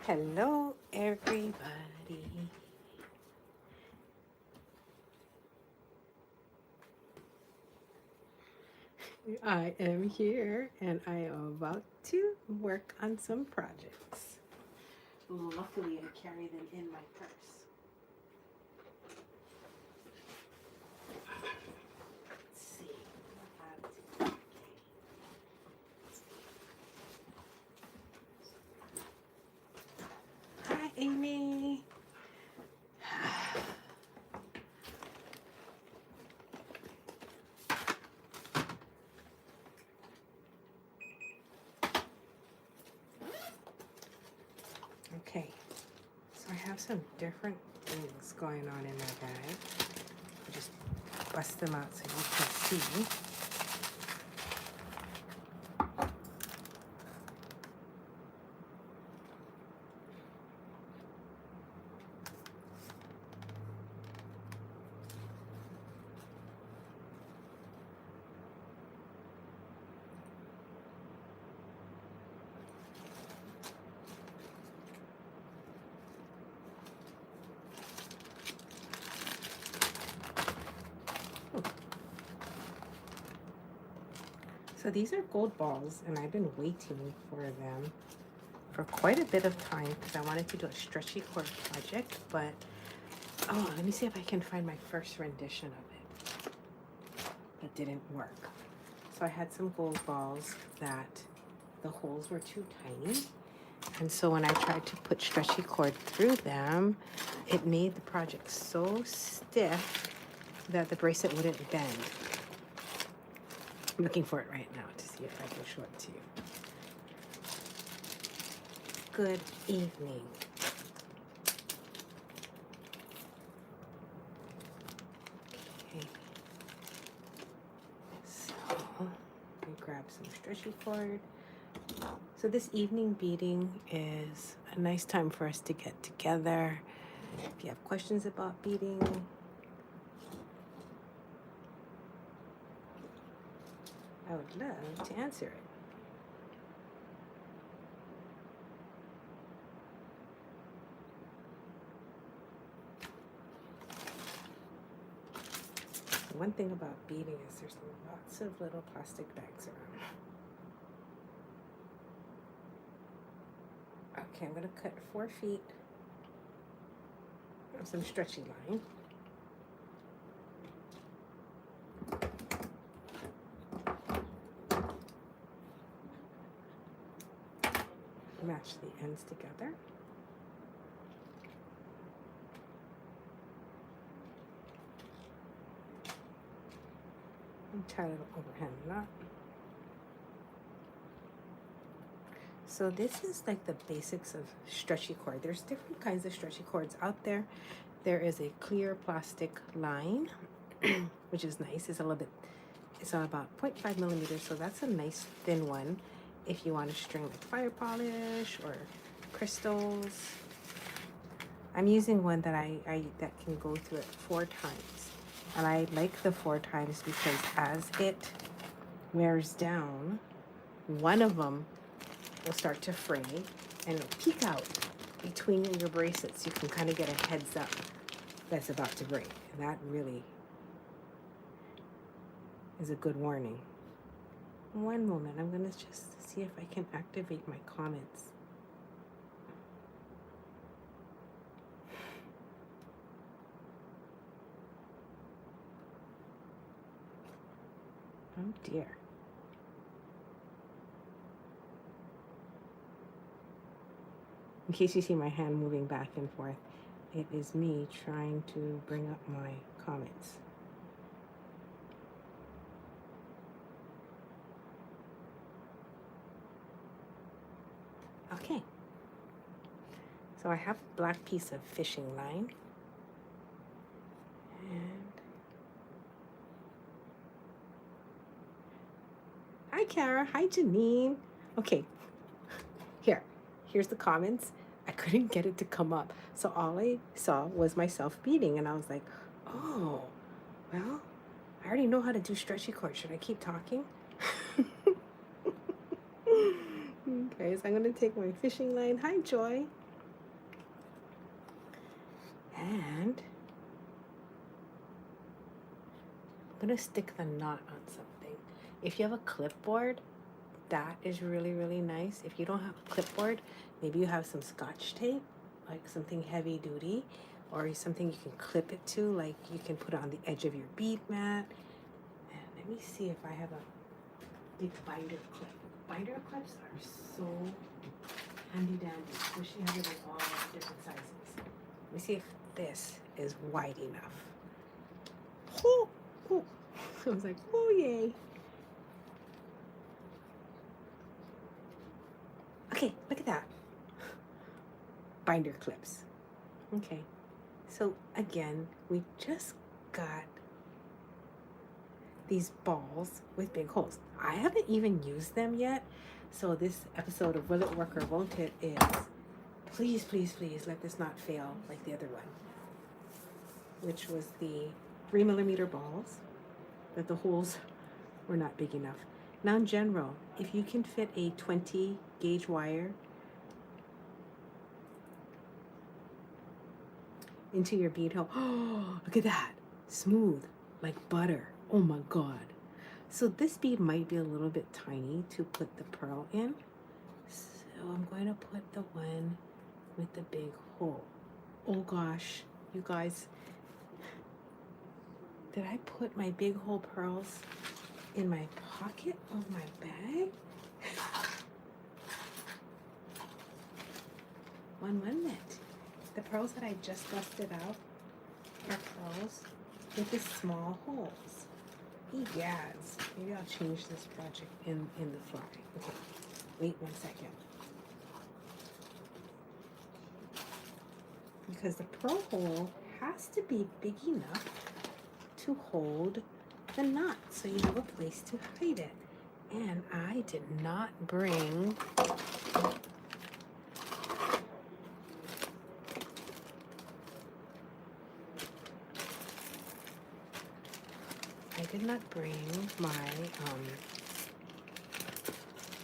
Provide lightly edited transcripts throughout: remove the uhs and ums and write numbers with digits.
Hello, everybody. I am here and I am about to work on some projects. Luckily, I carry them in my purse. Let's see. Hi, Amy. Okay, so I have some different things going on in my bag. I'll just bust them out so you can see. So these are gold balls, and I've been waiting for them for quite a bit of time because I wanted to do a stretchy cord project, but oh, let me see if I can find my first rendition of it. That didn't work. So I had some gold balls that the holes were too tiny, and so when I tried to put stretchy cord through them, it made the project so stiff that the bracelet wouldn't bend. I'm looking for it right now to see if I can show it to you. Good evening. Okay. So, we grab some stretchy cord. So this evening beading is a nice time for us to get together. If you have questions about beading, I would love to answer it. One thing about beading is there's lots of little plastic bags around. Okay, I'm going to cut 4 feet of some stretchy line. Match the ends together. And tie a little overhand knot. So this is like the basics of stretchy cord. There's different kinds of stretchy cords out there. There is a clear plastic line, which is nice. It's about 0.5 millimeters, so that's a nice thin one if you want to string like fire polish or crystals. I'm using one that that can go through it 4 times. And I like the 4 times because as it wears down, one of them will start to fray and it'll peek out between your bracelets. You can kind of get a heads up that's about to break. And that really is a good warning. One moment, I'm gonna just see if I can activate my comments. Oh dear. In case you see my hand moving back and forth, it is me trying to bring up my comments. Okay. So I have a black piece of fishing line. And hi, Kara. Hi, Janine. Okay. Here's the comments. I couldn't get it to come up. So all I saw was myself beading. And I was like, oh, well, I already know how to do stretchy cord. Should I keep talking? Okay, so I'm going to take my fishing line. Hi, Joy. And I'm gonna stick the knot on something. If you have a clipboard, that is really, really nice. If you don't have a clipboard, maybe you have some Scotch tape, like something heavy duty, or something you can clip it to, like you can put it on the edge of your bead mat. And let me see if I have a big binder clip. Binder clips are so handy dandy, especially having like all different sizes. Let me see if this is wide enough. Oh, oh. I was like, oh yay. Okay, look at that. Binder clips. Okay, so again, we just got these balls with big holes. I haven't even used them yet. So this episode of Will It Work or Won't It is, please, please, please let this not fail like the other one, which was the 3mm balls, but the holes were not big enough. Now in general, if you can fit a 20 gauge wire into your bead hole, oh, look at that, smooth, like butter. Oh my God. So this bead might be a little bit tiny to put the pearl in. So I'm going to put the one with the big hole. Oh gosh, you guys, did I put my big hole pearls in my pocket of my bag? One minute. The pearls that I just busted out are pearls with the small holes. Yes. Maybe I'll change this project in the fly. Okay. Wait 1 second. Because the pearl hole has to be big enough to hold the knot so you have a place to hide it. And I did not bring my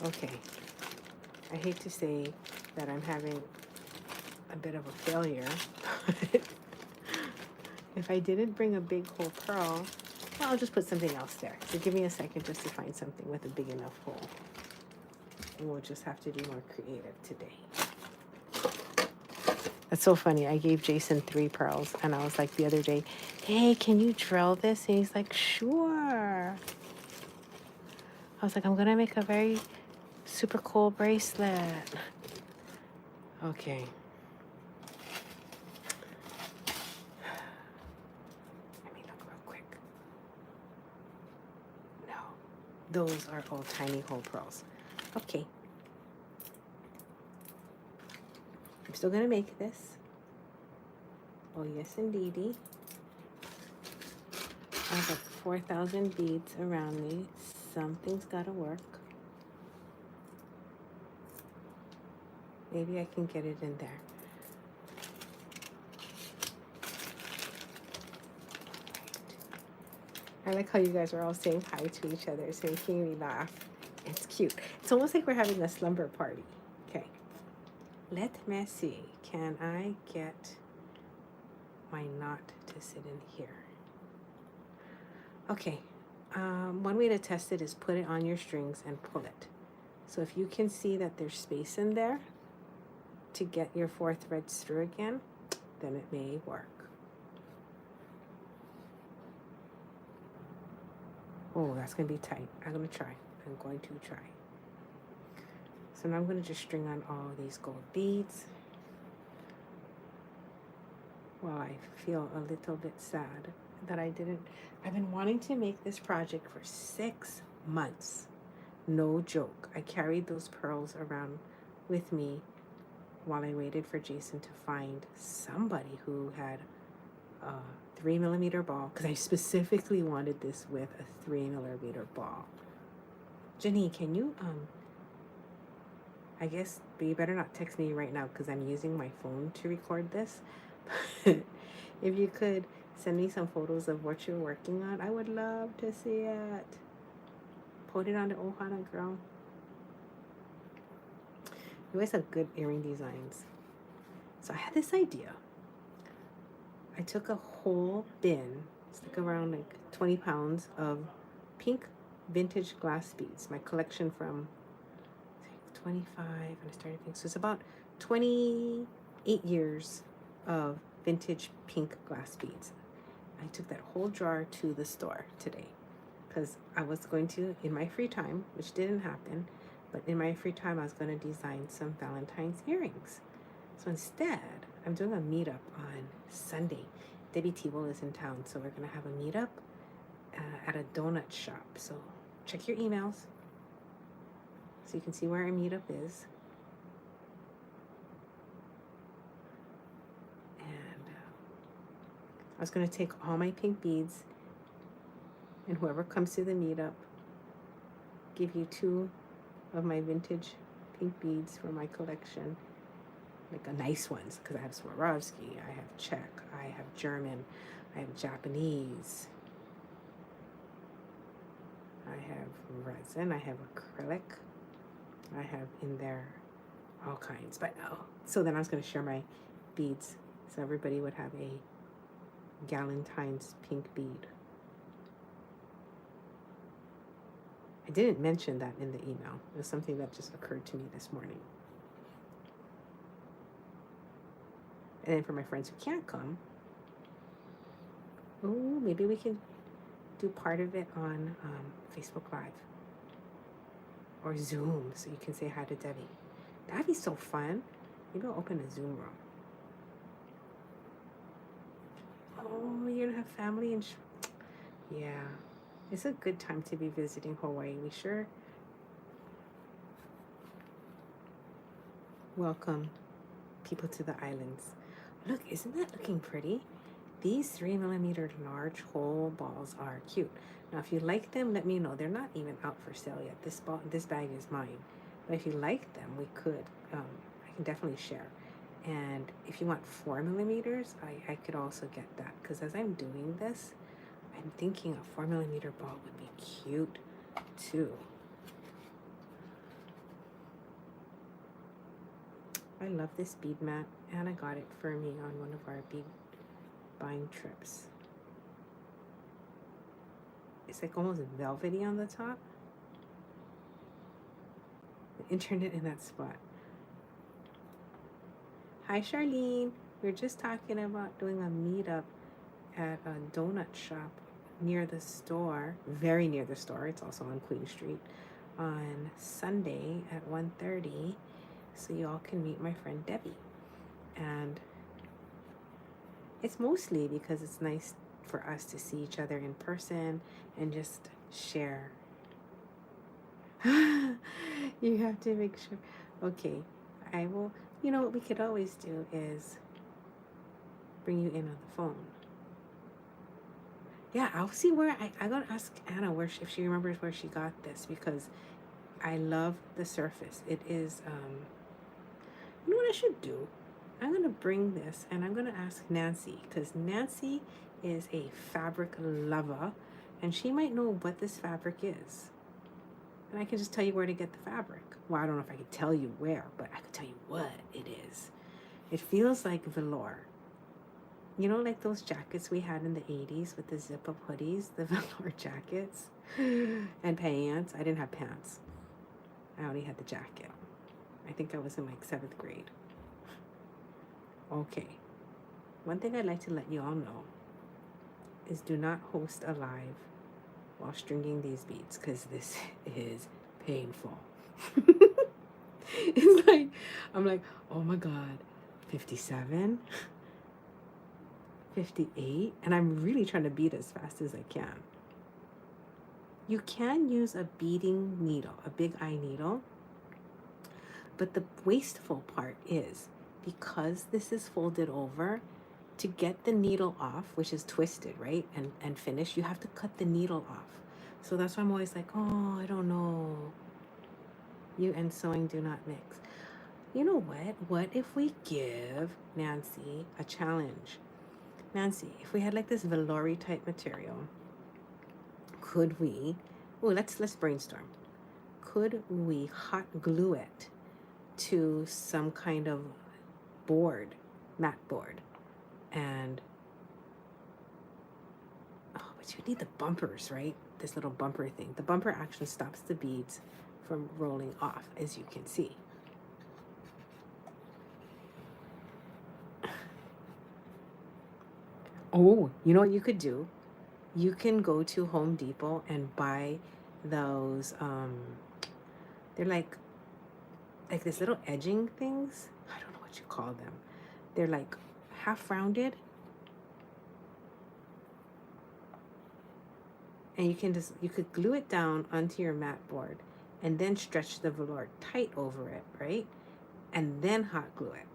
okay. I hate to say that I'm having a bit of a failure. If I didn't bring a big hole pearl, well, I'll just put something else there. So give me a second just to find something with a big enough hole. And we'll just have to be more creative today. That's so funny. I gave Jason 3 pearls and I was like the other day, hey, can you drill this? And he's like, sure. I was like, I'm gonna make a very super cool bracelet. Okay. Let me look real quick. No, those are all tiny hole pearls. Okay. I'm still gonna make this. Oh yes, indeedy. I have like 4,000 beads around me. Something's gotta work. Maybe I can get it in there. I like how you guys are all saying hi to each other. It's making me laugh. It's cute. It's almost like we're having a slumber party. Okay. Let me see. Can I get my knot to sit in here? Okay. One way to test it is put it on your strings and pull it. So if you can see that there's space in there to get your 4 threads through again, then it may work. Oh, that's going to be tight. I'm going to try. So now I'm going to just string on all these gold beads. Well, I feel a little bit sad that I didn't. I've been wanting to make this project for 6 months. No joke. I carried those pearls around with me while I waited for Jason to find somebody who had a 3mm ball, because I specifically wanted this with a 3mm ball. Jenny, can you, I guess, but you better not text me right now because I'm using my phone to record this. If you could send me some photos of what you're working on, I would love to see it. Put it on the Ohana, girl. You guys have good earring designs. So I had this idea. I took a whole bin, it's like around like 20 pounds of pink vintage glass beads. My collection from 25, and I started thinking, so it's about 28 years of vintage pink glass beads. I took that whole jar to the store today because I was going to, in my free time, which didn't happen, but in my free time, I was going to design some Valentine's earrings. So instead, I'm doing a meetup on Sunday. Debbie T-Will is in town, so we're going to have a meetup at a donut shop. So check your emails so you can see where our meetup is. And I was going to take all my pink beads, and whoever comes to the meetup, give you 2 of my vintage pink beads from my collection, like a nice ones, because I have Swarovski, I have Czech, I have German, I have Japanese, I have resin, I have acrylic, I have in there all kinds. But so then I was going to share my beads so everybody would have a Galentine's pink bead. I didn't mention that in the email. It was something that just occurred to me this morning. And then for my friends who can't come, oh, maybe we can do part of it on Facebook Live or Zoom so you can say hi to Debbie. That'd be so fun. Maybe I'll open a Zoom room. Oh, you're gonna have family and yeah. It's a good time to be visiting Hawaii. We sure welcome people to the islands. Look, isn't that looking pretty? These 3mm large hole balls are cute. Now, if you like them, let me know. They're not even out for sale yet. This bag is mine. But if you like them, we could. I can definitely share. And if you want 4mm, I could also get that. Because as I'm doing this, I'm thinking a 4mm ball would be cute too. I love this bead mat, and I got it for me on one of our bead buying trips. It's like almost velvety on the top. The internet in that spot. Hi Charlene, we were just talking about doing a meetup at a donut shop near the store, very near the store. It's also on Queen Street on Sunday at 1:30. So you all can meet my friend Debbie. And it's mostly because it's nice for us to see each other in person and just share. You have to make sure. Okay, I will. You know what we could always do is bring you in on the phone. Yeah, I'll see where I gotta ask Anna where if she remembers where she got this, because I love the surface. It is you know what I should do? I'm gonna bring this and I'm gonna ask Nancy, because Nancy is a fabric lover and she might know what this fabric is. And I can just tell you where to get the fabric. Well, I don't know if I can tell you where, but I can tell you what it is. It feels like velour. You know, like those jackets we had in the 80s with the zip-up hoodies, the velour jackets and pants. I didn't have pants. I only had the jacket. I think I was in like 7th grade. Okay. One thing I'd like to let you all know is do not host a live while stringing these beads, because this is painful. It's like, I'm like, oh my God, 57, 58, and I'm really trying to bead as fast as I can. You can use a beading needle, a big eye needle, but the wasteful part is, because this is folded over, to get the needle off, which is twisted, right, and finished, you have to cut the needle off. So that's why I'm always like, oh, I don't know. You and sewing do not mix. You know what? What if we give Nancy a challenge? Nancy, if we had like this velour type material, could we, oh, let's brainstorm. Could we hot glue it to some kind of board, mat board, and but you need the bumpers, right? This little bumper thing. The bumper actually stops the beads from rolling off, as you can see. Oh, you know what you could do? You can go to Home Depot and buy those, they're like this little edging things. I don't know what you call them. They're like half rounded. And you could glue it down onto your mat board and then stretch the velour tight over it, right? And then hot glue it.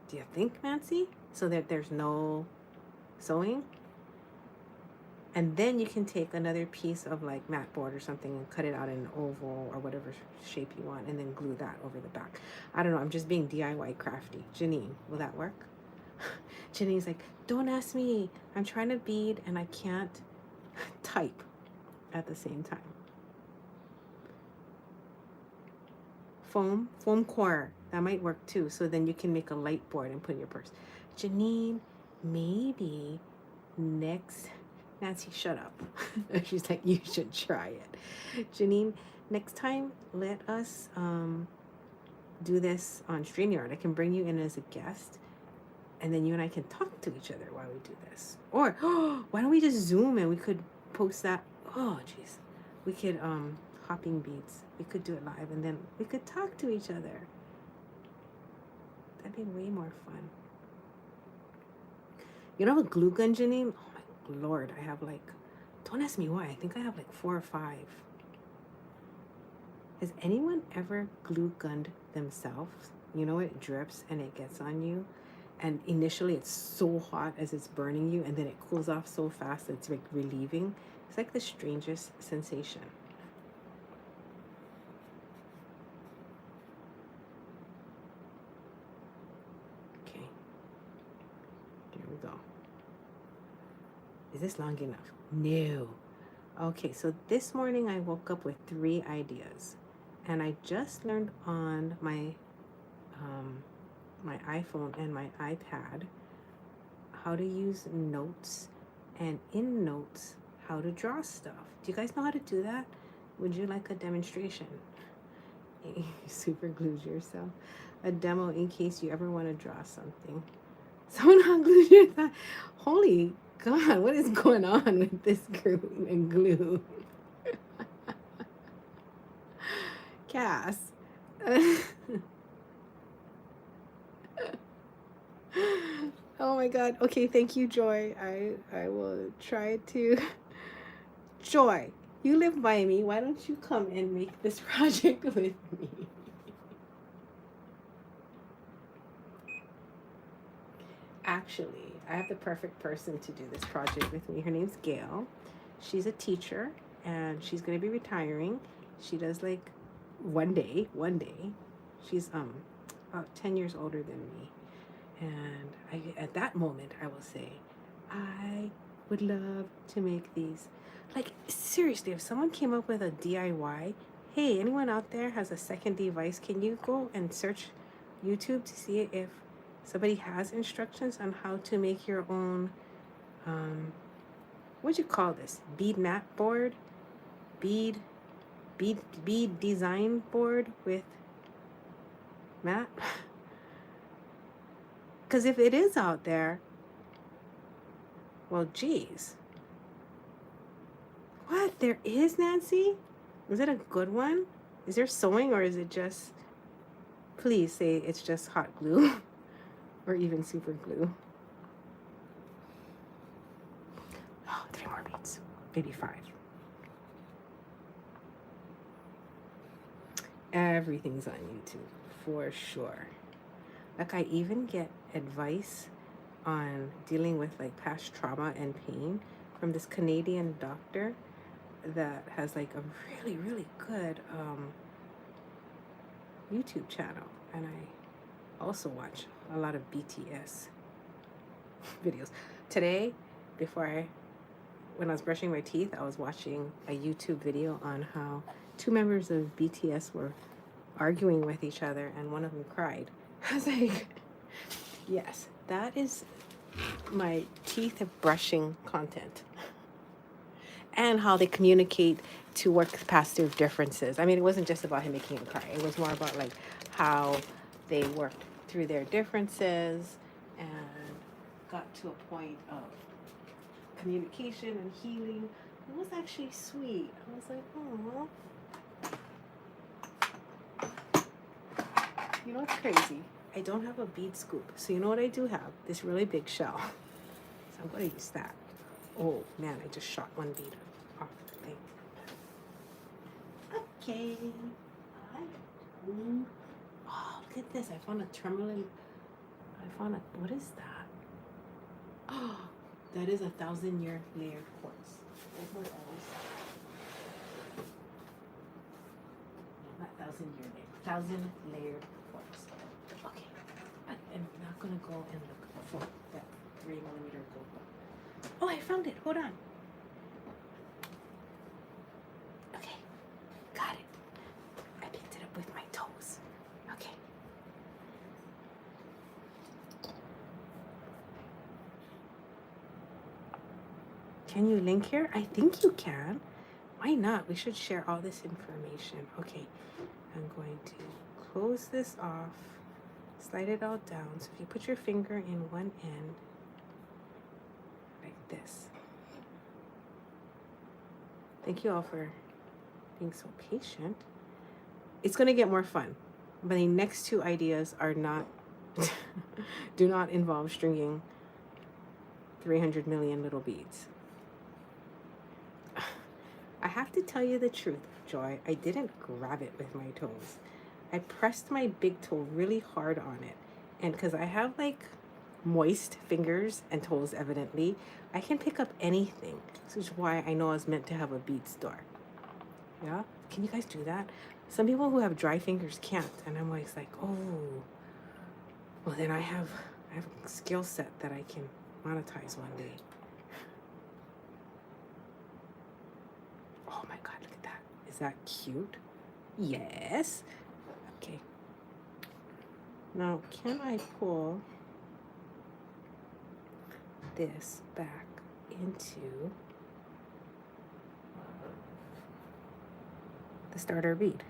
Do you think, Nancy? So that there's no sewing? And then you can take another piece of like mat board or something and cut it out in an oval or whatever shape you want and then glue that over the back. I don't know, I'm just being DIY crafty. Janine, will that work? Janine's like, don't ask me. I'm trying to bead and I can't type at the same time. Foam core, that might work too. So then you can make a light board and put in your purse. Janine, maybe next, Nancy, shut up. She's like, you should try it. Janine, next time, let us do this on StreamYard. I can bring you in as a guest, and then you and I can talk to each other while we do this. Or, why don't we just Zoom and we could post that? Oh, jeez. We could, hopping beads. We could do it live, and then we could talk to each other. That'd be way more fun. You know a glue gun, Janine? Oh my Lord, I have like, don't ask me why. I think I have like 4 or 5. Has anyone ever glue gunned themselves? You know, it drips and it gets on you. And initially it's so hot as it's burning you, and then it cools off so fast that it's like relieving. It's like the strangest sensation. Okay. There we go. Is this long enough? No. Okay, so this morning I woke up with 3 ideas. And I just learned on my my iPhone and my iPad how to use notes, and in notes how to draw stuff. Do you guys know how to do that? Would you like a demonstration? You super glued yourself. A demo in case you ever want to draw something. Someone hot glued your thigh. Holy God, what is going on with this glue and glue? Cass. Oh my God. Okay, thank you, Joy. I will try to. Joy, you live by me. Why don't you come and make this project with me? Actually, I have the perfect person to do this project with me. Her name's Gail. She's a teacher and she's going to be retiring. She does like one day. She's about 10 years older than me. And at that moment, I will say, I would love to make these. Like, seriously, if someone came up with a DIY, hey, anyone out there has a second device, can you go and search YouTube to see if somebody has instructions on how to make your own, what'd you call this? Bead mat board? Bead design board with mat? Because if it is out there, well, geez. What? There is, Nancy? Is it a good one? Is there sewing, or is it just, please say it's just hot glue or even super glue. Oh, 3 more beads, maybe 5. Everything's on YouTube for sure. Like, I even get advice on dealing with like past trauma and pain from this Canadian doctor that has like a really good YouTube channel. And I also watch a lot of BTS videos. Today, when I was brushing my teeth, I was watching a YouTube video on how 2 members of BTS were arguing with each other and one of them cried. I was like, yes, that is my teeth brushing content. and how they communicate to work past their differences. I mean, it wasn't just about him making a car. It was more about like how they worked through their differences and got to a point of communication and healing. It was actually sweet. I was like, oh. You know what's crazy? I don't have a bead scoop. So you know what I do have? This really big shell. So I'm going to use that. Oh, man, I just shot one bead off the thing. Okay. Oh, look at this. I found a tourmaline. What is that? Oh, that is a 1,000-year layered quartz. That's what I always say. Not 1,000-year layered. 1,000 layered quartz. Okay. I'm not going to go and look for that 3mm gold. Oh, I found it. Hold on. Okay. Got it. I picked it up with my toes. Okay. Can you link here? I think you can. Why not? We should share all this information. Okay. I'm going to close this off. Slide it all down. So if you put your finger in one end, like this. Thank you all for being so patient. It's going to get more fun. But the next two ideas are not, do not involve stringing 300 million little beads. I have to tell you the truth, Joy. I didn't grab it with my toes. I pressed my big toe really hard on it. And because I have like moist fingers and toes, evidently, I can pick up anything. This is why I know I was meant to have a bead store. Yeah? Can you guys do that? Some people who have dry fingers can't. And I'm always like, oh, well then I have a skill set that I can monetize one day. Oh my God, look at that. Is that cute? Yes. Okay. Now, can I pull this back into the starter bead?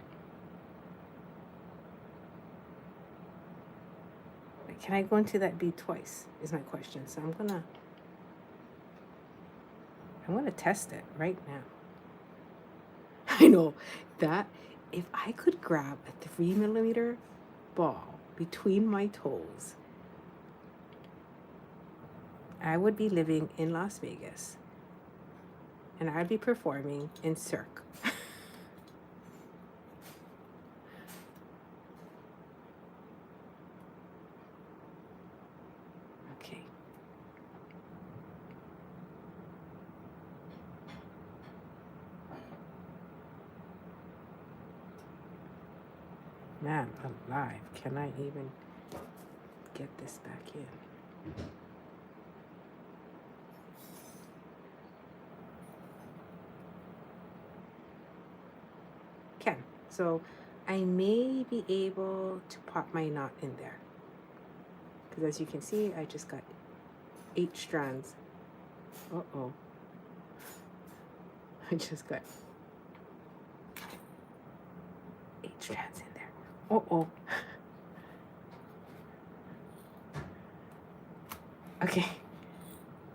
Can I go into that bead twice is my question. So I'm gonna test it right now. I know that if I could grab a 3mm ball between my toes, I would be living in Las Vegas and I'd be performing in Cirque. Okay. Man alive, can I even get this back in? Can. So I may be able to pop my knot in there. Because as you can see, I just got 8 strands. Uh-oh. I just got 8 strands in there. Uh-oh. Okay.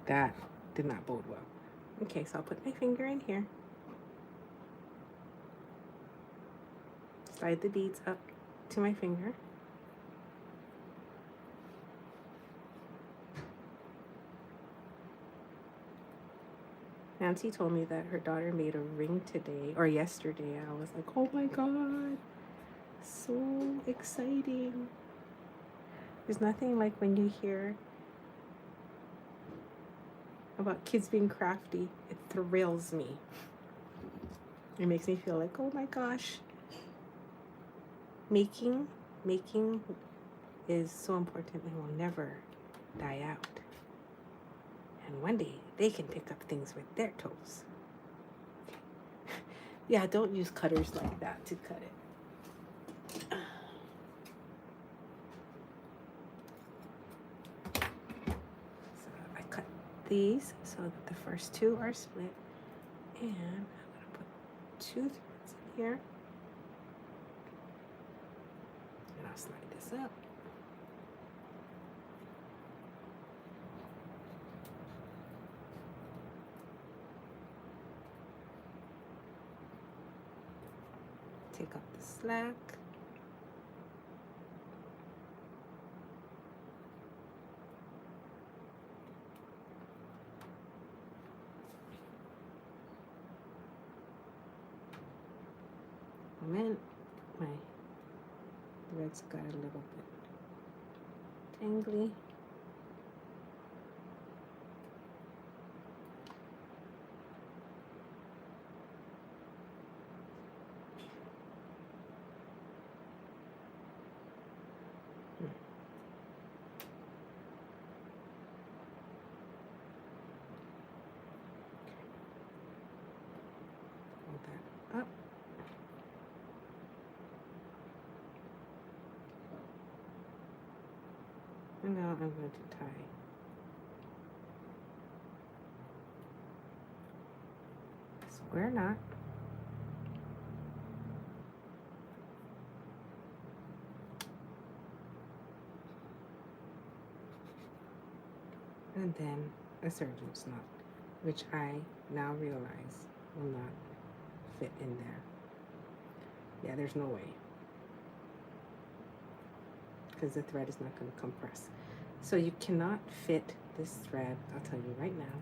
That did not bode well. Okay, so I'll put my finger in here. Slide the beads up to my finger. Nancy told me that her daughter made a ring today or yesterday. I was like, oh my God, so exciting. There's nothing like when you hear about kids being crafty. It thrills me. It makes me feel like, oh my gosh. Making is so important and will never die out. And one day they can pick up things with their toes. Okay. Yeah, don't use cutters like that to cut it. So I cut these so that the first 2 are split. And I'm going to put 2 threads in here. And I'll slide this up. Take up the slack. Man, my threads got a little bit tangly. Hold that up. And now I'm going to tie a square knot. And then a surgeon's knot, which I now realize will not fit in there. Yeah, there's no way, because the thread is not going to compress. So you cannot fit this thread, I'll tell you right now,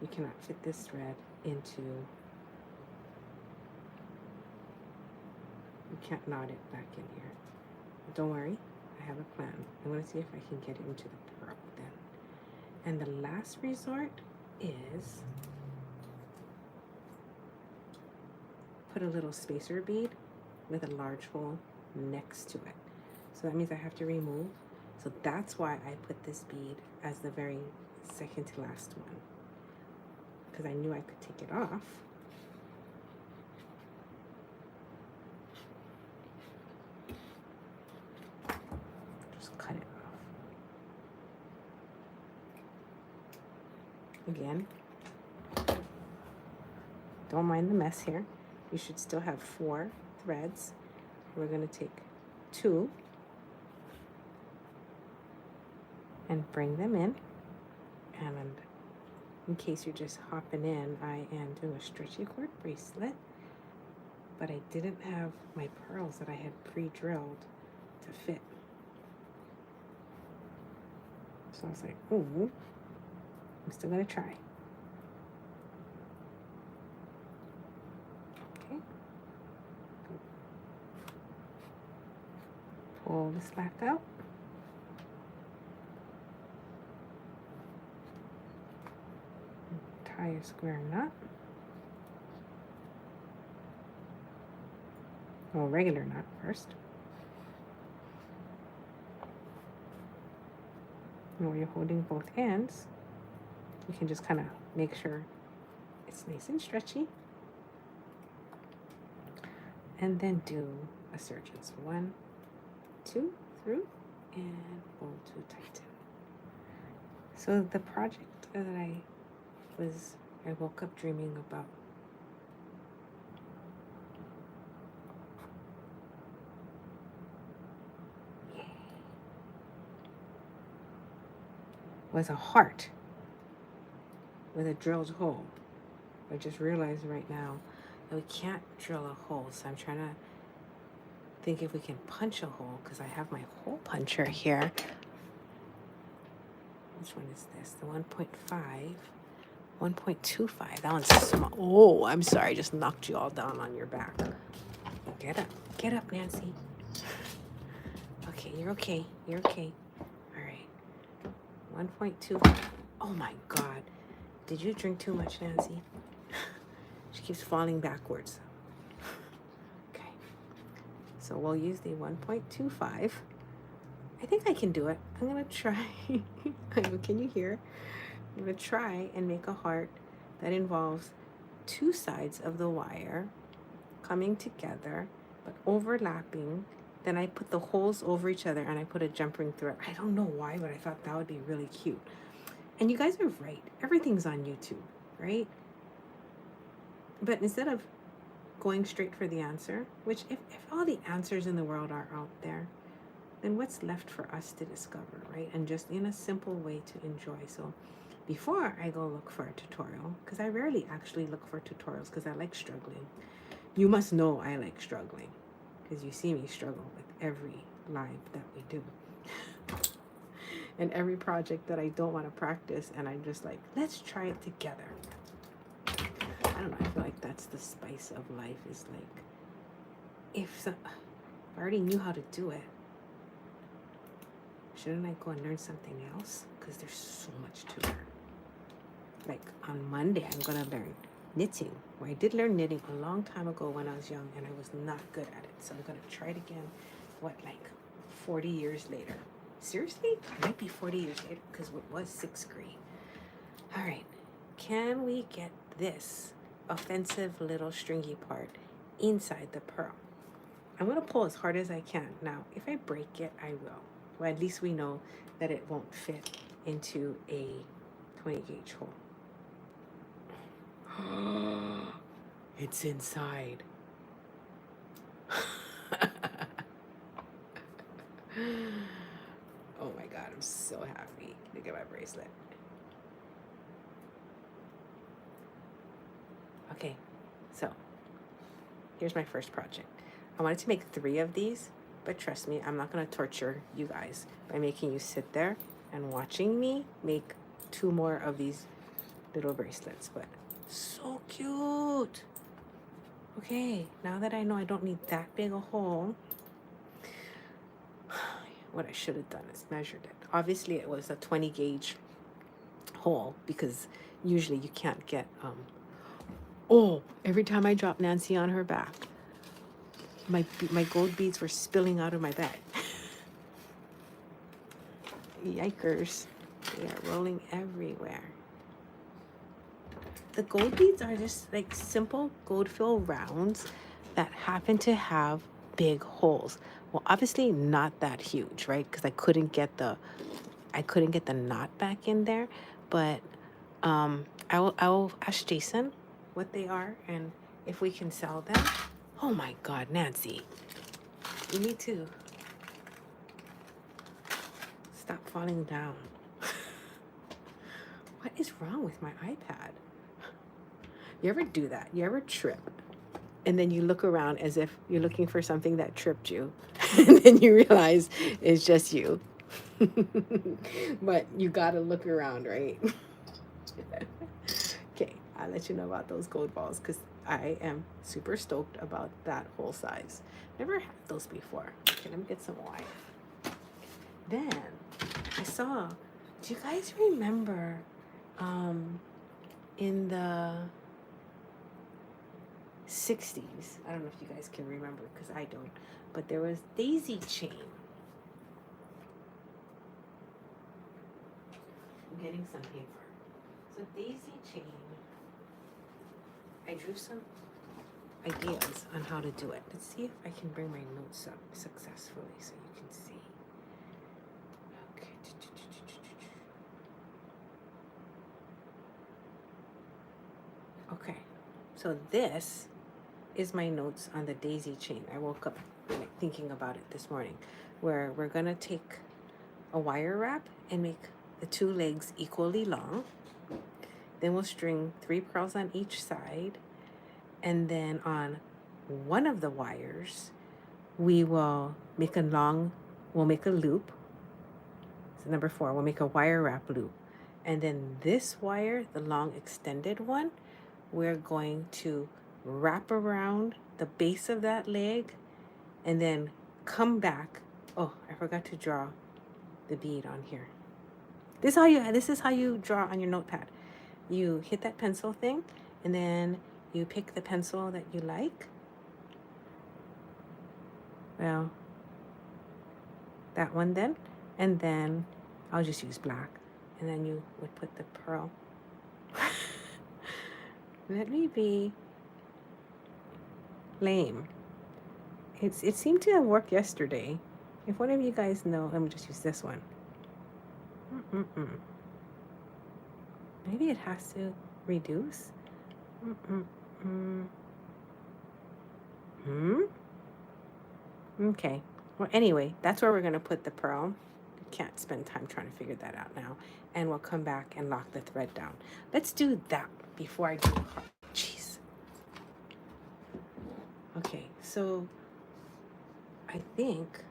you cannot fit this thread into, you can't knot it back in here. But don't worry, I have a plan. I'm going to see if I can get it into the pearl then. And the last resort is put a little spacer bead with a large hole next to it. So that means I have to remove. So that's why I put this bead as the very second to last one, because I knew I could take it off. Just cut it off. Again, don't mind the mess here. You should still have 4 threads. We're going to take 2 and bring them in. And in case you're just hopping in, I am doing a stretchy cord bracelet, but I didn't have my pearls that I had pre-drilled to fit. So I was like, oh, I'm still going to try. Okay. Pull the slack out. Tie a square knot. Well, regular knot first. And where you're holding both ends, you can just kind of make sure it's nice and stretchy. And then do a surgeon's 1, 2 through, and pull to tighten. So the project that I woke up dreaming about was a heart with a drilled hole. I just realized right now that we can't drill a hole, so I'm trying to think if we can punch a hole, because I have my hole puncher here. Which one is this? The 1.5. 1.25. That one's small. Oh, I'm sorry. I just knocked you all down on your back. Get up. Get up, Nancy. Okay, you're okay. You're okay. All right. 1.2. Oh, my God. Did you drink too much, Nancy? She keeps falling backwards. Okay. So we'll use the 1.25. I think I can do it. I'm going to try. Can you hear? I'm going to try and make a heart that involves 2 sides of the wire coming together but overlapping. Then I put the holes over each other and I put a jump ring through it. I don't know why, but I thought that would be really cute. And you guys are right. Everything's on YouTube, right? But instead of going straight for the answer, which if all the answers in the world are out there, then what's left for us to discover, right? And just in a simple way to enjoy. So before I go look for a tutorial, because I rarely actually look for tutorials because I like struggling. You must know I like struggling because you see me struggle with every live that we do. And every project that I don't want to practice, and I'm just like, let's try it together. I don't know, I feel like that's the spice of life, is like, if I already knew how to do it, shouldn't I go and learn something else? Because there's so much to learn. Like on Monday, I'm going to learn knitting. Well, I did learn knitting a long time ago when I was young, and I was not good at it. So I'm going to try it again, like 40 years later. Seriously? It might be 40 years later because it was 6th grade. All right. Can we get this offensive little stringy part inside the pearl? I'm going to pull as hard as I can. Now, if I break it, I will. Well, at least we know that it won't fit into a 20 gauge hole. It's inside. Oh my God, I'm so happy. Look at my bracelet. Okay, so here's my first project. I wanted to make 3 of these, but trust me, I'm not going to torture you guys by making you sit there and watching me make 2 more of these little bracelets, but so cute. Okay, now that I know I don't need that big a hole, what I should have done is measured it. Obviously, it was a 20 gauge hole because usually you can't get, every time I drop Nancy on her back, my gold beads were spilling out of my bag. Yikers. They are rolling everywhere. The gold beads are just like simple gold fill rounds that happen to have big holes. Well, obviously not that huge, right? Because I couldn't get the knot back in there. But I will ask Jason what they are and if we can sell them. Oh my God, Nancy, you need to stop falling down. What is wrong with my iPad? You ever do that? You ever trip? And then you look around as if you're looking for something that tripped you. And then you realize it's just you. But you gotta look around, right? Okay, I'll let you know about those gold balls because I am super stoked about that whole size. Never had those before. Okay, let me get some wire. Then I saw, do you guys remember in the 60s, I don't know if you guys can remember because I don't, but there was daisy chain. I'm getting some paper. So daisy chain, I drew some ideas on how to do it. Let's see if I can bring my notes up successfully so you can see. Okay. Okay, so this is my notes on the daisy chain. I woke up thinking about it this morning, where we're gonna take a wire wrap and make the 2 legs equally long. Then we'll string 3 pearls on each side, and then on one of the wires we will make a loop. So number 4, we'll make a wire wrap loop, and then this wire, the long extended one, we're going to wrap around the base of that leg and then come back. Oh, I forgot to draw the bead on here. This is how you draw on your notepad. You hit that pencil thing and then you pick the pencil that you like. Well, that one then, and then I'll just use black, and then you would put the pearl. Let me be lame. It seemed to have worked yesterday. If one of you guys know, let me just use this one. Maybe it has to reduce. Mm. Okay. Well, anyway, that's where we're going to put the pearl. Can't spend time trying to figure that out now. And we'll come back and lock the thread down. Let's do that before I do the heart. Jeez. Okay, so I think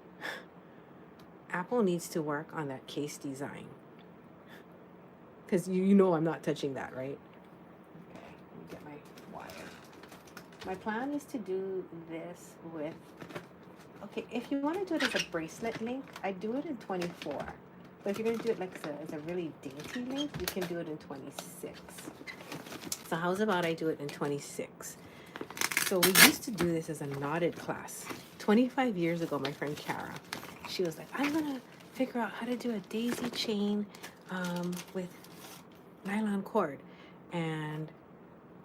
Apple needs to work on that case design. Because you know I'm not touching that, right? Okay, let me get my wire. My plan is to do this with, okay, if you want to do it as a bracelet link, I do it in 24. But if you're going to do it like as a really dainty link, you can do it in 26. So how's about I do it in 26? So we used to do this as a knotted class. 25 years ago, my friend Kara, she was like, I'm going to figure out how to do a daisy chain with nylon cord. And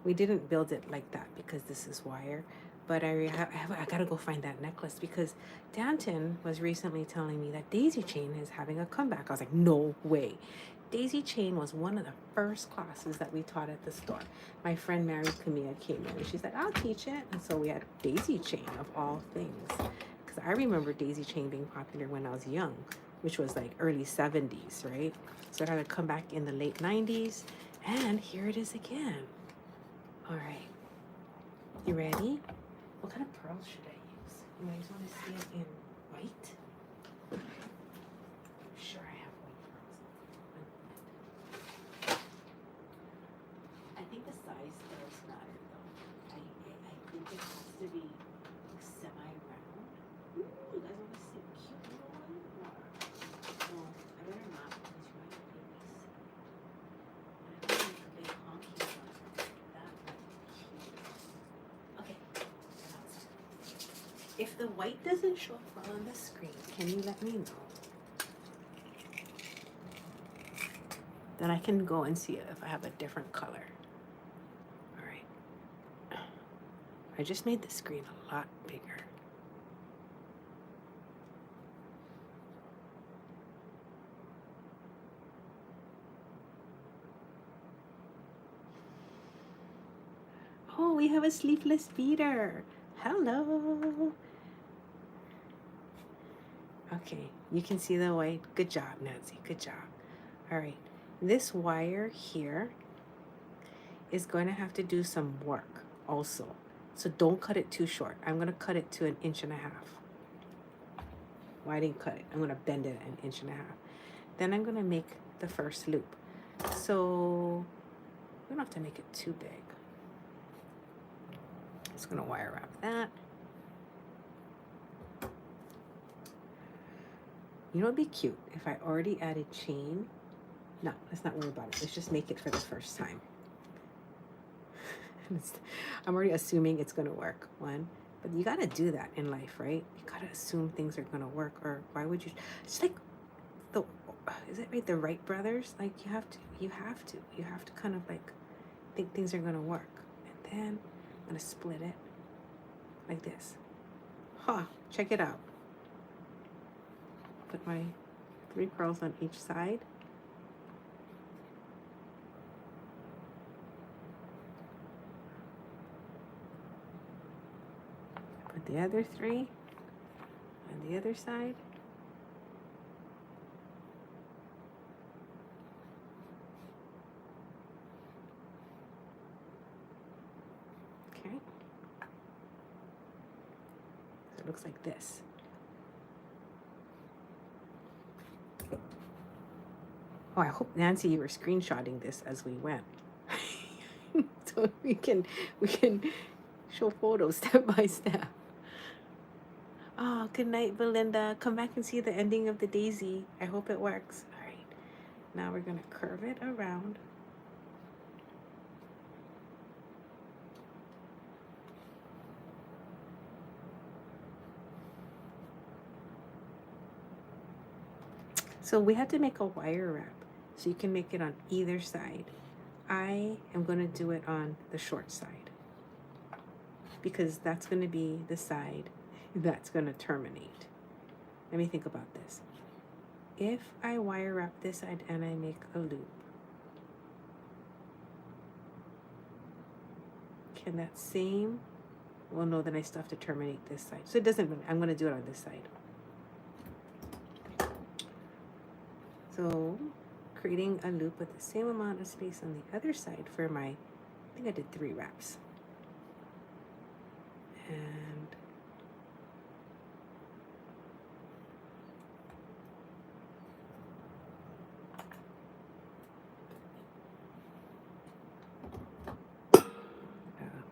we didn't build it like that because this is wire. But I got to go find that necklace because Danton was recently telling me that daisy chain is having a comeback. I was like, no way. Daisy chain was one of the first classes that we taught at the store. My friend Mary Camilla came in and she's like, I'll teach it. And so we had daisy chain of all things. Because I remember daisy chain being popular when I was young, which was like early 70s, right? So it had to come back in the late 90s. And here it is again. All right. You ready? What kind of pearl should I use? You guys want to see it in white? I'm sure I have white pearls. I think the size does matter though. I think it has to be semi-round. Ooh, you guys want to see a cute little one? No, I better not because you might get babies. I don't make a big honky one. That might be cute. Okay. If the white doesn't show up well on the screen, can you let me know? Then I can go and see if I have a different color. All right. I just made the screen a lot bigger. Oh, we have a sleeveless beater. Hello. Okay, you can see the white. Good job, Nancy. Good job. All right, this wire here is going to have to do some work also. So don't cut it too short. I'm going to cut it to 1.5 inches. Well, I didn't cut it. I'm going to bend it 1.5 inches. Then I'm going to make the first loop. So we don't have to make it too big. Just going to wire wrap that. You know, it'd be cute if I already added chain. No, let's not worry about it. Let's just make it for the first time. I'm already assuming it's going to work. One, but you got to do that in life, right? You got to assume things are going to work, or why would you? It's like the, is it right? The Wright brothers, like you have to kind of like think things are going to work. And then I'm going to split it like this. Huh, check it out. Put my 3 pearls on each side. Put the other 3 on the other side. Okay. So it looks like this. Oh, I hope, Nancy, you were screenshotting this as we went. So we can show photos step by step. Oh, good night, Belinda. Come back and see the ending of the daisy. I hope it works. All right. Now we're going to curve it around. So we have to make a wire wrap. So you can make it on either side. I am going to do it on the short side because that's going to be the side that's going to terminate. Let me think about this. If I wire wrap this side and I make a loop, can that same, well, no, then I still have to terminate this side. So it doesn't, I'm going to do it on this side. So creating a loop with the same amount of space on the other side for my, I think I did 3 wraps. And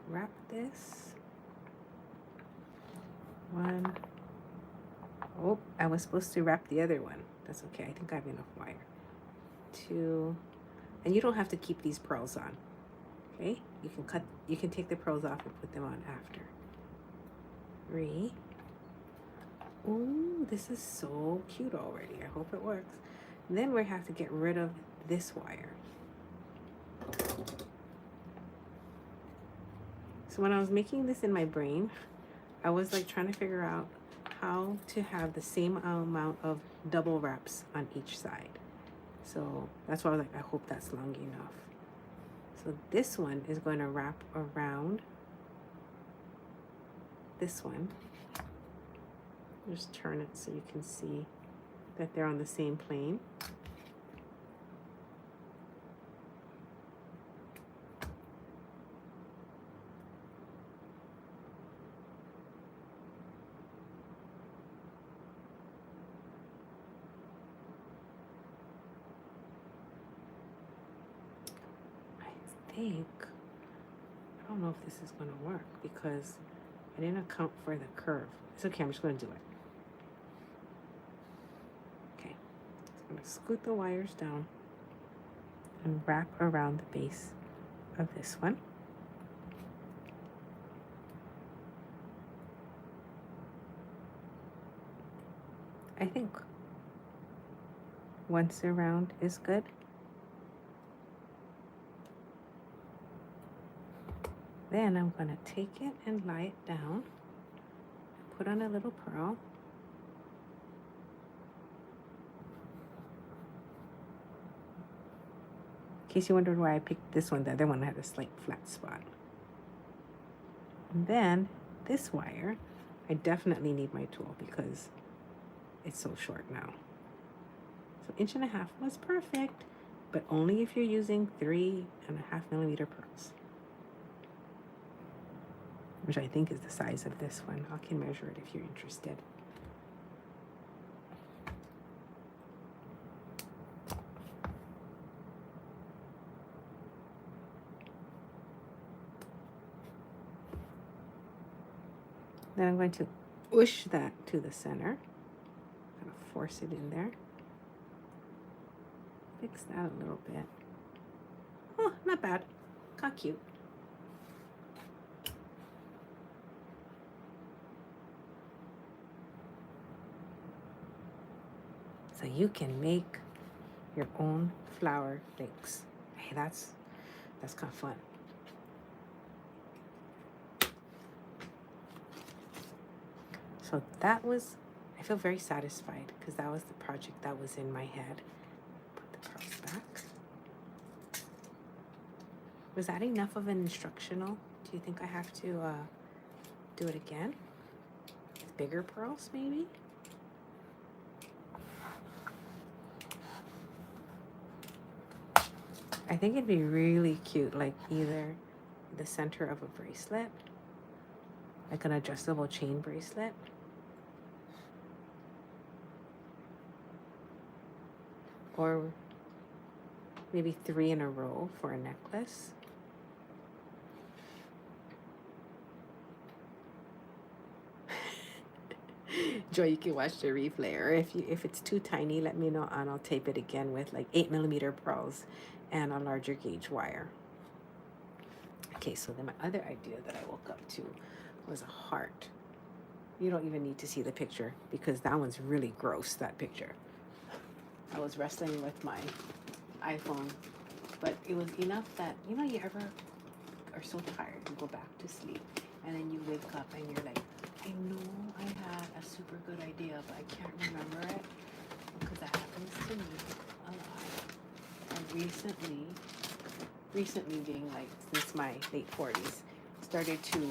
wrap this. 1. Oh, I was supposed to wrap the other one. That's okay. I think I have enough wire. 2. And you don't have to keep these pearls on. Okay? You can take the pearls off and put them on after. 3. Ooh, this is so cute already. I hope it works. And then we have to get rid of this wire. So when I was making this in my brain, I was like trying to figure out how to have the same amount of double wraps on each side. So that's why I was like, I hope that's long enough. So this one is going to wrap around this one. Just turn it so you can see that they're on the same plane. I don't know if this is going to work because I didn't account for the curve. It's okay, I'm just going to do it. Okay, so I'm going to scoot the wires down and wrap around the base of this one. I think once around is good. Then I'm going to take it and lie it down, put on a little pearl. In case you wondered why I picked this one, the other one had a slight flat spot. And then this wire, I definitely need my tool because it's so short now. So 1.5 inches was perfect, but only if you're using 3.5 millimeter pearls, which I think is the size of this one. I can measure it if you're interested. Then I'm going to push that to the center. I'm going to force it in there. Fix that a little bit. Oh, not bad. How cute. So you can make your own flower links. Hey, that's kind of fun. So that was, I feel very satisfied because that was the project that was in my head. Put the pearls back. Was that enough of an instructional? Do you think I have to do it again? With bigger pearls, maybe? I think it'd be really cute, like either the center of a bracelet, like an adjustable chain bracelet, or maybe 3 in a row for a necklace. Joy, you can watch the replay, or if it's too tiny, let me know and I'll tape it again with like 8 millimeter pearls and a larger gauge wire. Okay, so then my other idea that I woke up to was a heart. You don't even need to see the picture because that one's really gross, that picture. I was wrestling with my iPhone, but it was enough that, you know, you ever are so tired, you go back to sleep, and then you wake up and you're like, I know I had a super good idea, but I can't remember it, because that happens to me a lot. And recently being like, since my late 40s, started to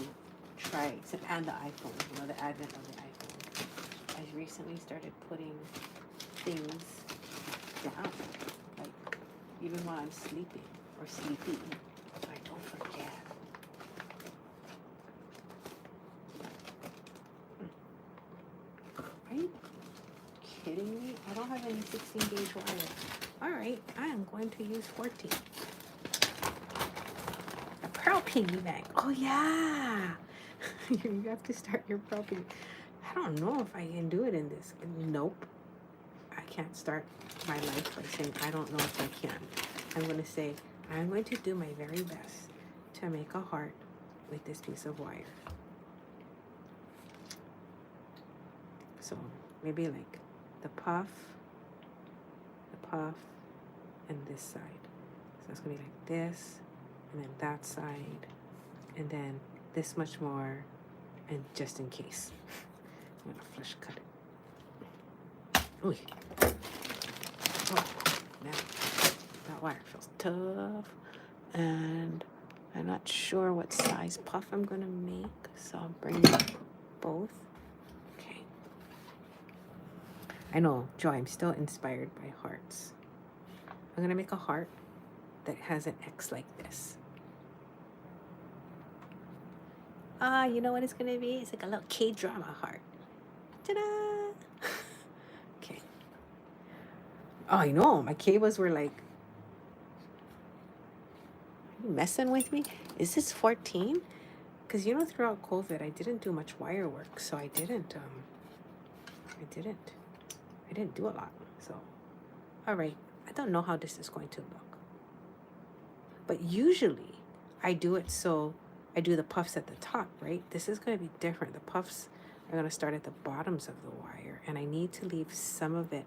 try, and the iPhone, you know, the advent of the iPhone. I recently started putting things down, like even while I'm sleeping or sleepy, so I don't forget. Are you kidding me? I don't have any 16 gauge wire. All right, I am going to use 14. A pearl piggy bank. Oh yeah. You have to start your pearl piggy. I don't know if I can do it in this. Nope. I can't start my life by saying I don't know if I can. I'm going to say I'm going to do my very best to make a heart with this piece of wire. So maybe like the puff, and this side. So it's going to be like this, and then that side, and then this much more, and just in case. I'm going to flush cut it. Ooh. Oh, man. That wire feels tough. And I'm not sure what size puff I'm going to make, so I'll bring both. Okay. I know, Joy, I'm still inspired by hearts. I'm going to make a heart that has an X like this. You know what it's going to be? It's like a little K-drama heart. Ta-da! Okay. Oh, I know. My cables were like, are you messing with me? Is this 14? Because, you know, throughout COVID, I didn't do much wire work. So I didn't do a lot. So, all right. I don't know how this is going to look. But usually, I do it so I do the puffs at the top, right? This is going to be different. The puffs are going to start at the bottoms of the wire. And I need to leave some of it.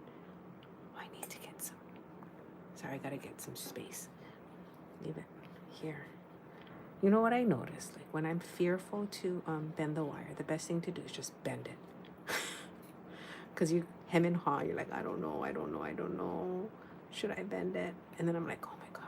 Oh, I need to get some. Sorry, I got to get some space. Leave it here. You know what I noticed? Like when I'm fearful to bend the wire, the best thing to do is just bend it. Because you hem and haw. You're like, I don't know. Should I bend it? And then I'm like, oh my God.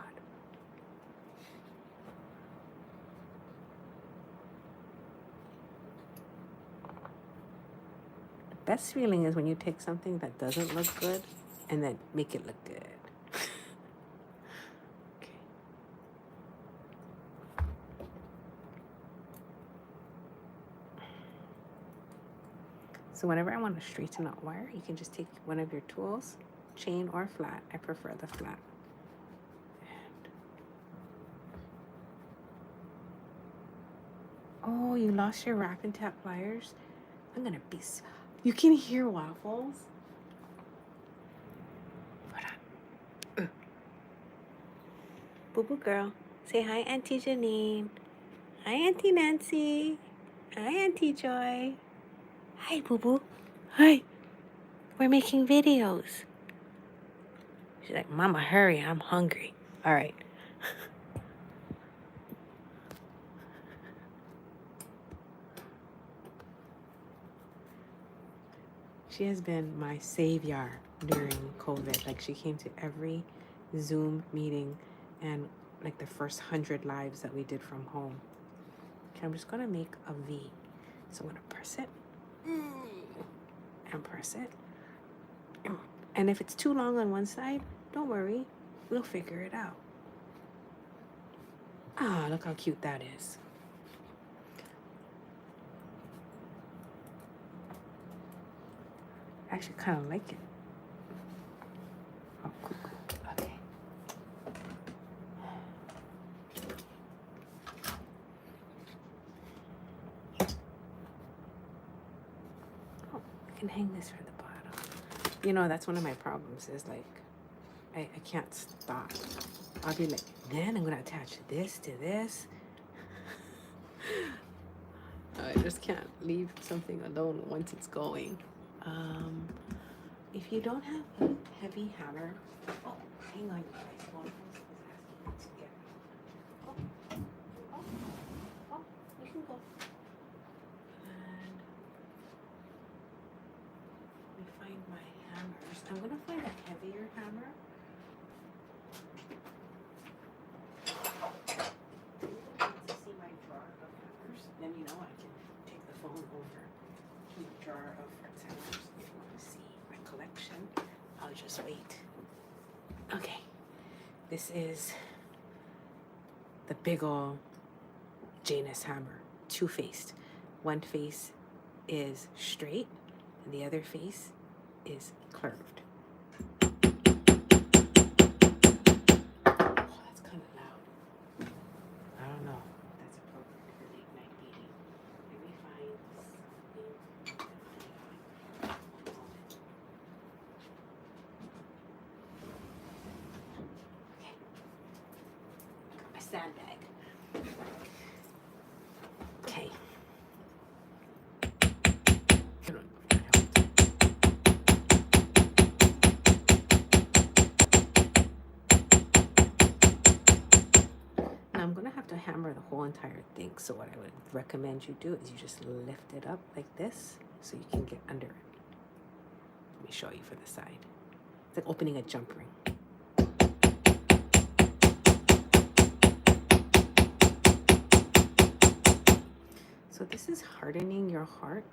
Best feeling is when you take something that doesn't look good and then make it look good. Okay. So whenever I want to straighten out wire, you can just take one of your tools, chain or flat. I prefer the flat. And oh, you lost your wrap and tap pliers? I'm gonna be so... You can hear waffles? Hold on. Boo-boo girl. Say hi, Auntie Janine. Hi, Auntie Nancy. Hi, Auntie Joy. Hi, boo-boo. Hi. We're making videos. She's like, Mama, hurry. I'm hungry. All right. She has been my savior during COVID. Like, she came to every Zoom meeting and like the first 100 lives that we did from home. Okay, I'm just gonna make a V. So I'm gonna press it and press it. And if it's too long on one side, don't worry, we'll figure it out. Ah, look how cute that is. I actually kind of like it. Oh, cool. Okay. Oh, I can hang this from the bottom. You know, that's one of my problems is like, I can't stop. I'll be like, then I'm going to attach this to this. I just can't leave something alone once it's going. If you don't have a heavy hammer, oh, hang on, you guys. One of us is asking to get. Oh, you can go. And let me find my hammers. I'm gonna find a heavier hammer. To see my drawer of hammers. drawer of fruits hammers if you want to see my collection. I'll just wait. Okay, this is the big ol' Janus hammer, two-faced. One face is straight and the other face is curved. Oh, that's kind of loud. I don't know if that's appropriate for late night beading. Let me find something to put it on. One moment. Okay. Got my sandbag. Okay. Now I'm gonna have to hammer the whole entire thing. So what I would recommend you do is you just lift it up like this so you can get under it. Let me show you for the side. It's like opening a jump ring. So this is hardening your heart.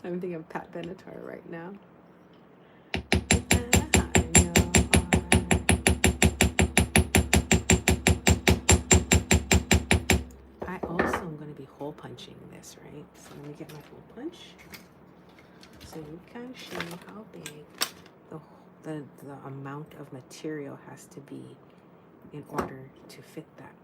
I'm thinking of Pat Benatar right now. I also am going to be hole punching this, right? So let me get my hole punch so you can see how big the amount of material has to be in order to fit that.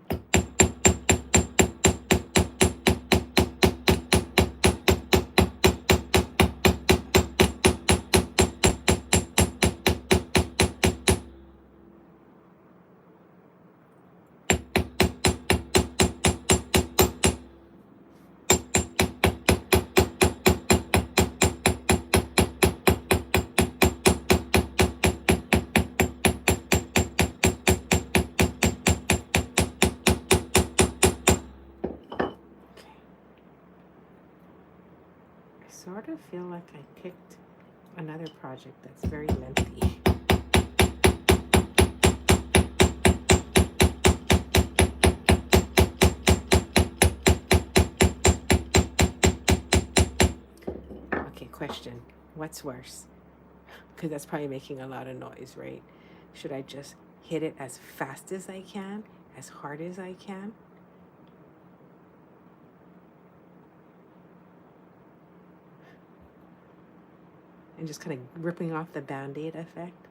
Sort of feel like I picked another project that's very lengthy. Okay, question. What's worse? Because that's probably making a lot of noise, right? Should I just hit it as fast as I can, as hard as I can? And just kind of ripping off the Band-Aid effect?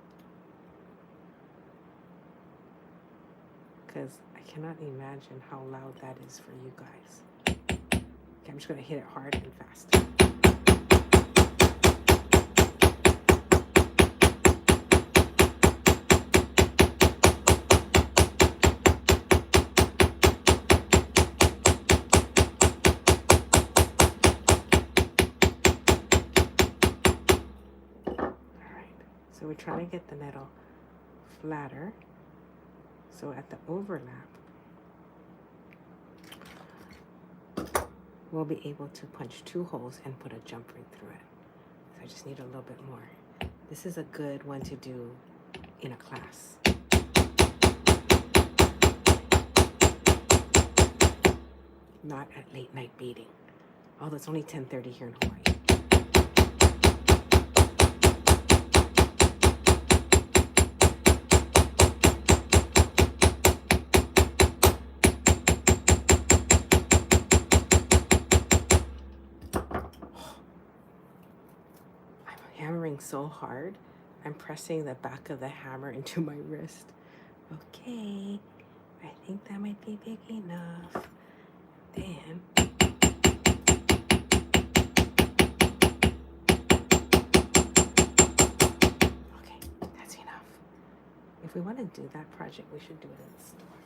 Because I cannot imagine how loud that is for you guys. Okay, I'm just going to hit it hard and fast. So we're trying to get the metal flatter. So at the overlap, we'll be able to punch 2 holes and put a jump ring through it. So I just need a little bit more. This is a good one to do in a class. Not at late night beading. Although it's only 10:30 here in Hawaii. Hammering so hard, I'm pressing the back of the hammer into my wrist. Okay, I think that might be big enough. Then okay, that's enough. If we want to do that project, we should do it in the store.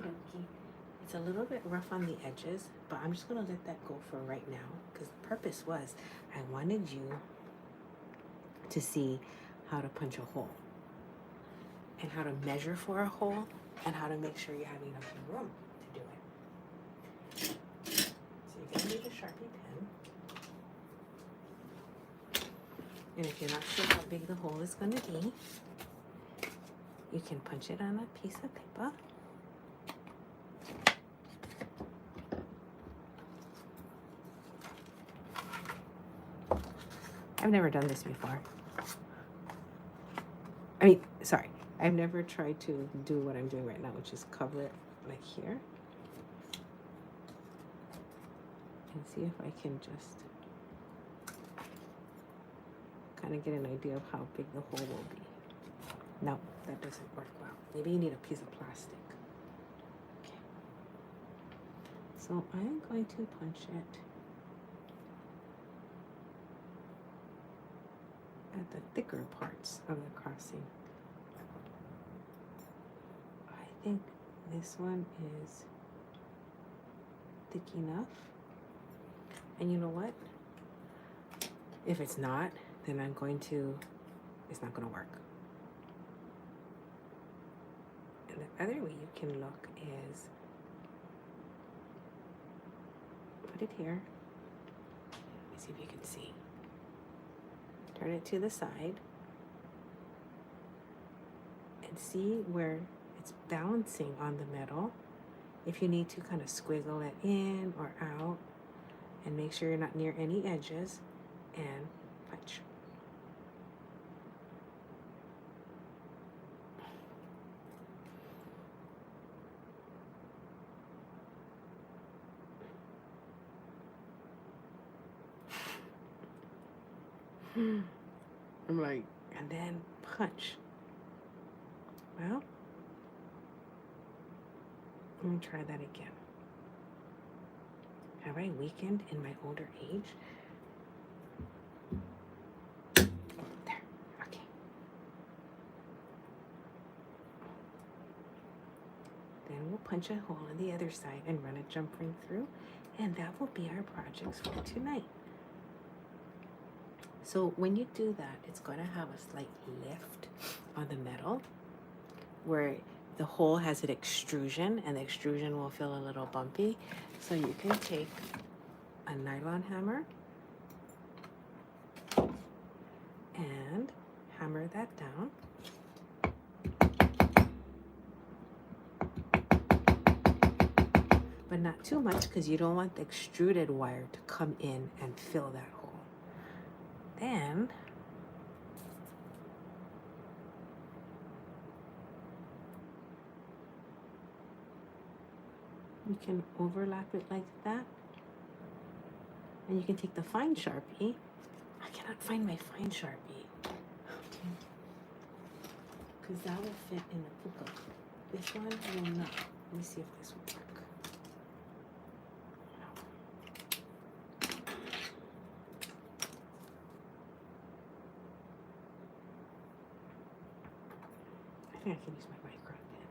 Okie-dokie. It's a little bit rough on the edges, but I'm just going to let that go for right now because the purpose was I wanted you to see how to punch a hole and how to measure for a hole and how to make sure you have enough room to do it. So you're going to need a Sharpie pen. And if you're not sure how big the hole is going to be, you can punch it on a piece of paper. I've never done this before. I mean, sorry, I've never tried to do what I'm doing right now, which is cover it like here. And see if I can just kind of get an idea of how big the hole will be. No, that doesn't work well. Maybe you need a piece of plastic. Okay. So I'm going to punch it at the thicker parts of the crossing. I think this one is thick enough. And you know what? If it's not, then it's not going to work. And the other way you can look is put it here. Let me see if you can see. Turn it to the side and see where it's balancing on the metal. If you need to kind of squiggle it in or out, and make sure you're not near any edges, and punch. I'm like, and then punch. Well, let me try that again. Have I weakened in my older age? There, okay. Then we'll punch a hole on the other side and run a jump ring through, and that will be our projects for tonight. So when you do that, it's going to have a slight lift on the metal where the hole has an extrusion, and the extrusion will feel a little bumpy. So you can take a nylon hammer and hammer that down. But not too much, because you don't want the extruded wire to come in and fill that hole. Then you can overlap it like that. And you can take the fine Sharpie. I cannot find my fine Sharpie. Because that will fit in the puka. This one will not. Let me see if this will work. I think I can use my micron pen.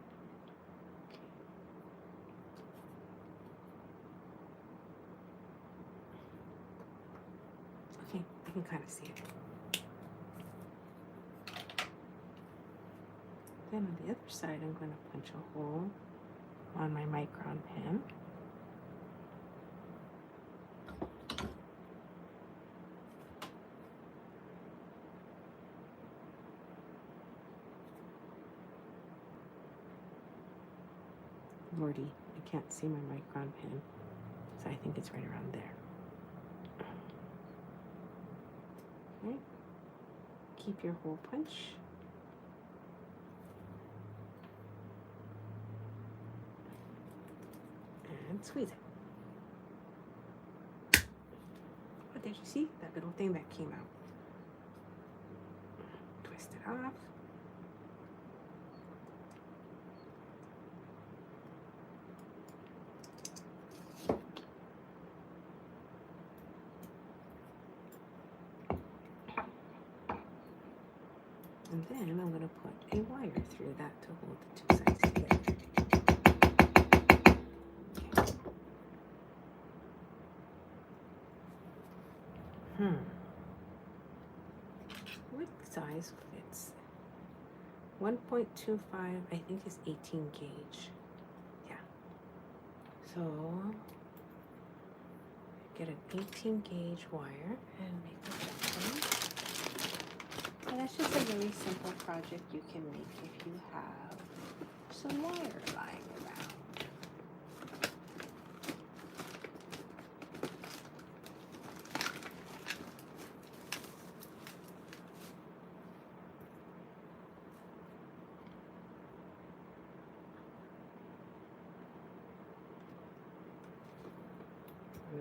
Okay, I can kind of see it. Then on the other side, I'm going to punch a hole on my micron pen. Lordy, I can't see my micron pen, so I think it's right around there. Okay, keep your hole punch. And squeeze it. Oh, did you see that little thing that came out? Twist it off. And then I'm going to put a wire through that to hold the two sides together. Okay. What size fits? 1.25, I think, is 18 gauge. Yeah. So get an 18 gauge wire and make a jump. And that's just a very simple project you can make if you have some wire lying around.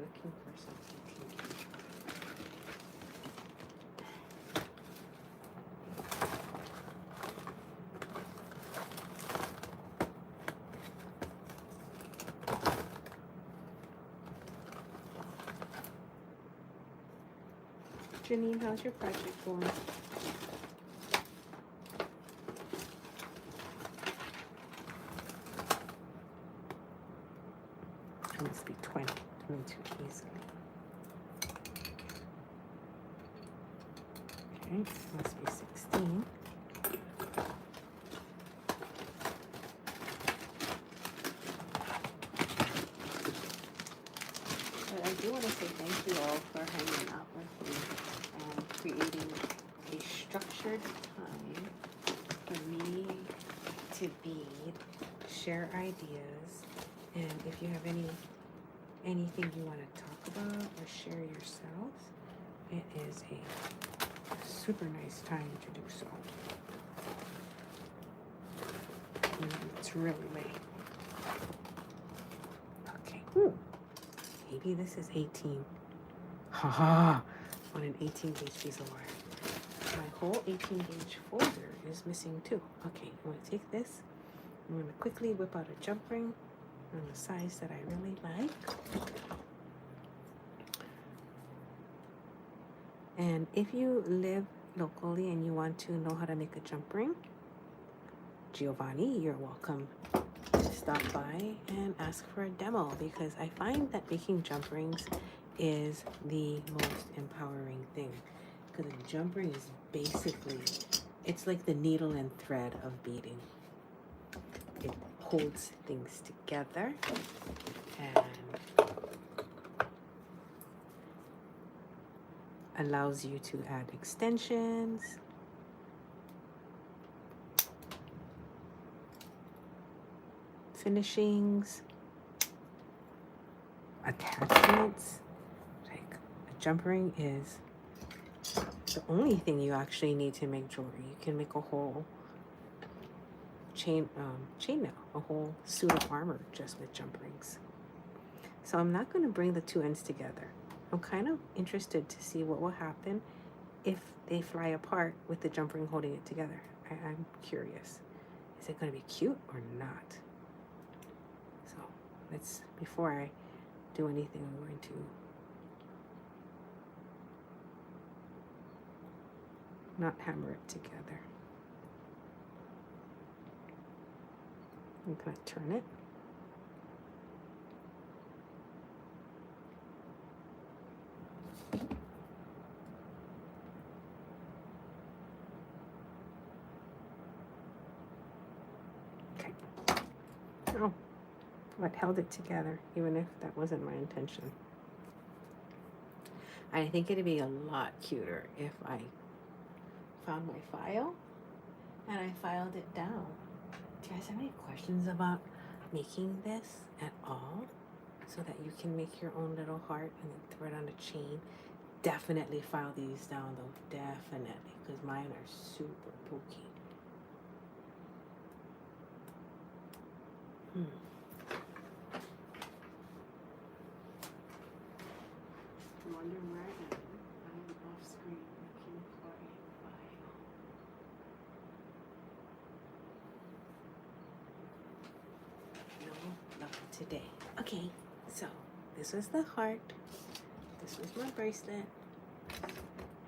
looking for some 18 gauge. Janine, how's your project going? It must be 20, coming too easily. Okay, must be 16. But I do want to say thank you all for hanging out with me and creating a structured time for me to bead, share ideas, and if you have anything you want to talk about or share yourself, it is a super nice time to do so. It's really late. Okay. Maybe this is 18. Haha! On an 18 gauge piece of wire. My whole 18 gauge folder is missing too. Okay, I'm going to take this. I'm going to quickly whip out a jump ring on the size that I really like. And if you live locally and you want to know how to make a jump ring, Giovanni, you're welcome to stop by and ask for a demo, because I find that making jump rings is the most empowering thing. Because a jump ring is basically, it's like the needle and thread of beading. It holds things together and allows you to add extensions, finishings, attachments. Like a jump ring is the only thing you actually need to make jewelry. You can make a whole chainmail, a whole suit of armor just with jump rings. So I'm not going to bring the two ends together. I'm kind of interested to see what will happen if they fly apart with the jump ring holding it together. I'm curious. Is it going to be cute or not? So let's, before I do anything, I'm going to not hammer it together. I'm going to turn it. Okay. Oh, what held it together, even if that wasn't my intention. I think it'd be a lot cuter if I found my file and I filed it down. Do you guys have any questions about making this at all? So that you can make your own little heart and then thread on a chain. Definitely file these down though, definitely, because mine are super pokey. I wonder where I am. I'm off screen looking for a file. No luck today. Okay, so this was the heart, this was my bracelet,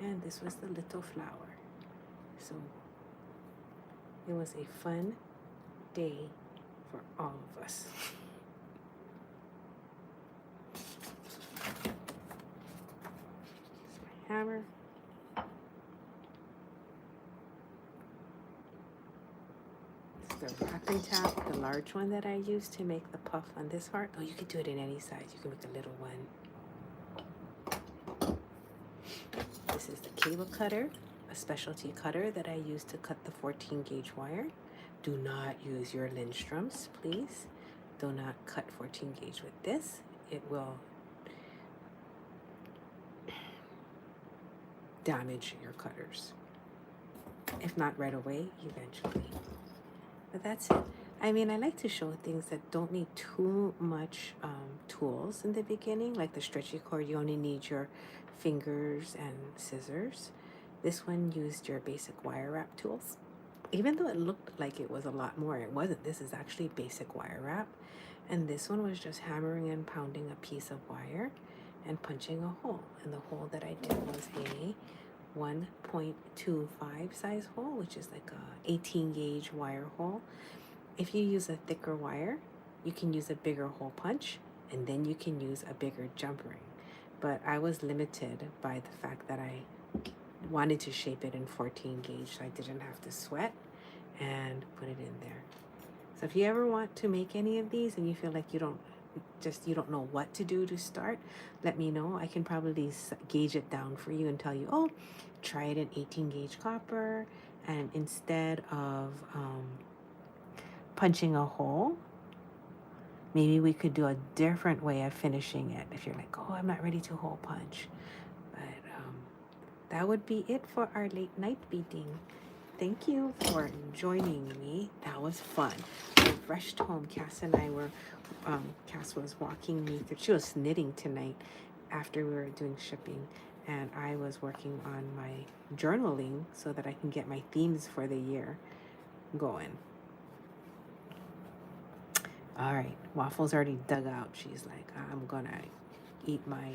and this was the little flower. So it was a fun day for all of us. It's my hammer. The wrapping tap, the large one that I used to make the puff on this heart. Oh, you could do it in any size. You can make a little one. This is the cable cutter, a specialty cutter that I use to cut the 14 gauge wire. Do not use your Lindstroms, please. Do not cut 14 gauge with this. It will damage your cutters. If not right away, eventually. But that's it. I mean, I like to show things that don't need too much tools in the beginning. Like the stretchy cord, you only need your fingers and scissors. This one used your basic wire wrap tools. Even though it looked like it was a lot more, it wasn't. This is actually basic wire wrap. And this one was just hammering and pounding a piece of wire and punching a hole. And the hole that I did was a 1.25 size hole, which is like a 18 gauge wire hole. If you use a thicker wire, you can use a bigger hole punch, and then you can use a bigger jump ring. But I was limited by the fact that I wanted to shape it in 14 gauge, so I didn't have to sweat and put it in there. So if you ever want to make any of these and you feel like you don't know what to do to start, let me know. I can probably gauge it down for you and tell you, oh, try it in 18 gauge copper, and instead of punching a hole, maybe we could do a different way of finishing it if you're like, oh, I'm not ready to hole punch. But that would be it for our late night beading. Thank you for joining me. That was fun. I rushed home. Cass and I were, Cass was walking me through, she was knitting tonight after we were doing shipping. And I was working on my journaling so that I can get my themes for the year going. All right, Waffle's already dug out. She's like, I'm gonna eat my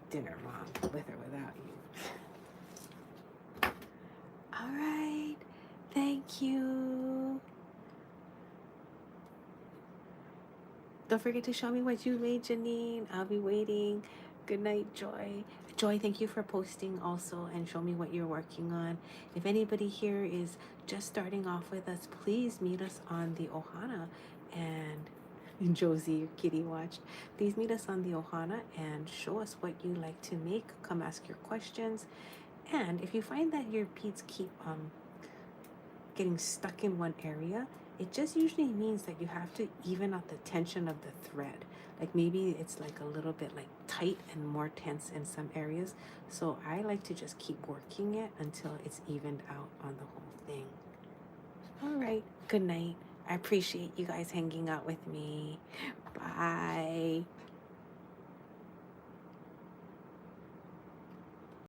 dinner, Mom, with or without you. All right, thank you. Don't forget to show me what you made, Janine. I'll be waiting. Good night, Joy. Joy, thank you for posting also and show me what you're working on. If anybody here is just starting off with us, please meet us on the Ohana. And Josie, your kitty watched. Please meet us on the Ohana and show us what you like to make. Come ask your questions. And if you find that your beads keep getting stuck in one area, it just usually means that you have to even out the tension of the thread. Like maybe it's like a little bit like tight and more tense in some areas. So I like to just keep working it until it's evened out on the whole thing. All right, good night. I appreciate you guys hanging out with me. Bye.